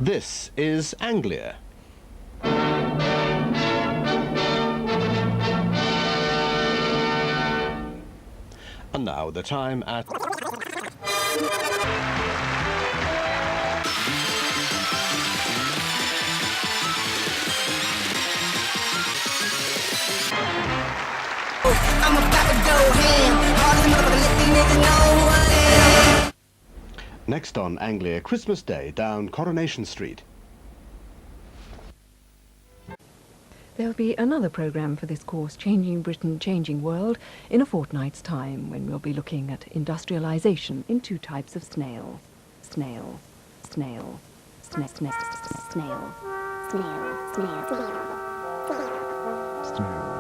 This is Anglia. And now the time at... I'm about to go ham. Hard as a motherfucker, let these niggas know who I am. Next on Anglia, Christmas Day down Coronation Street. There'll be another programme for this course, Changing Britain, Changing World, in a fortnight's time, when we'll be looking at industrialisation in two types of snail. Snail. Snail. Snail. Snail. Snail. Snail. Snail. Snail.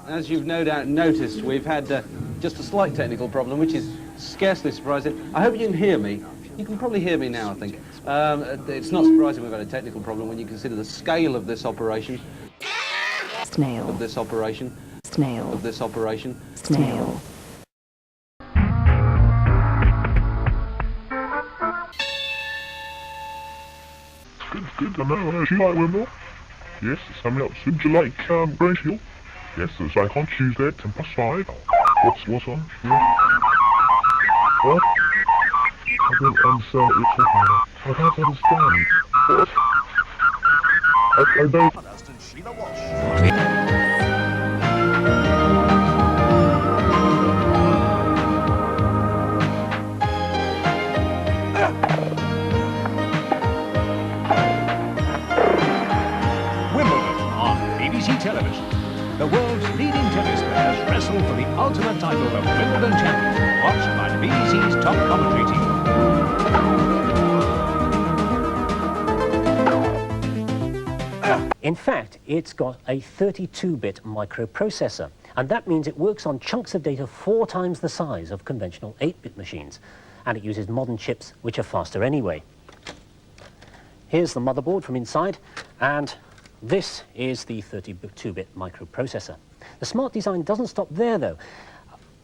As you've no doubt noticed, we've had just a slight technical problem, which is scarcely surprising. I hope you can hear me. You can probably hear me now, I think. It's not surprising we've had a technical problem when you consider the scale of this operation. Snail. Of this operation. Snail. Of this operation. Snail. Good, I know. Do you like Wimble? Yes, it's coming up soon. Do you like Grange Hill? Yes, it's like on Tuesday at 5:10. What's on? Yeah. What? I don't understand what you're talking about. I can't understand. What? I don't... Wimbledon on BBC Television. The world's leading tennis players wrestle for the ultimate title of Wimbledon champion, watched by the BBC's top commentary team. In fact, it's got a 32-bit microprocessor, and that means it works on chunks of data 4 times the size of conventional 8-bit machines, and it uses modern chips which are faster anyway. Here's the motherboard from inside, and this is the 32-bit microprocessor. The smart design doesn't stop there, though.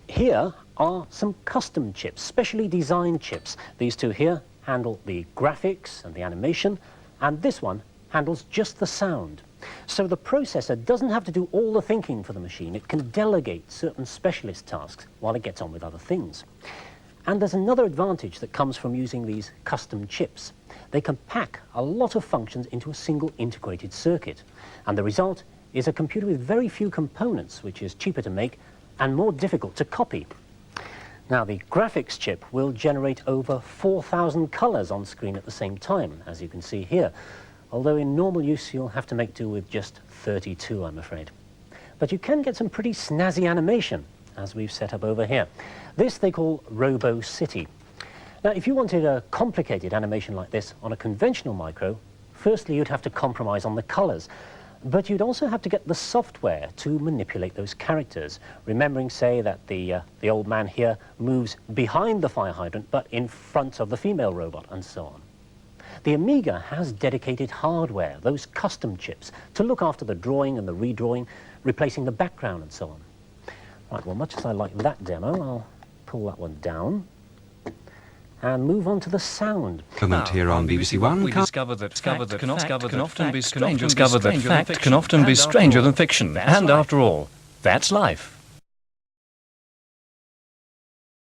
Here are some custom chips, specially designed chips. These two here handle the graphics and the animation, and this one handles just the sound. So the processor doesn't have to do all the thinking for the machine. It can delegate certain specialist tasks while it gets on with other things. And there's another advantage that comes from using these custom chips. They can pack a lot of functions into a single integrated circuit. And the result is a computer with very few components, which is cheaper to make and more difficult to copy. Now, the graphics chip will generate over 4,000 colors on screen at the same time, as you can see here. Although in normal use, you'll have to make do with just 32, I'm afraid. But you can get some pretty snazzy animation, as we've set up over here. This they call Robo City. Now, if you wanted a complicated animation like this on a conventional micro, firstly, you'd have to compromise on the colors. But you'd also have to get the software to manipulate those characters, remembering, say, that the old man here moves behind the fire hydrant, but in front of the female robot, and so on. The Amiga has dedicated hardware, those custom chips, to look after the drawing and the redrawing, replacing the background and so on. Right, well, much as I like that demo, I'll pull that one down and move on to the sound. Comment here on BBC One. We discover that fact can often be stranger than fiction. And after all, that's life.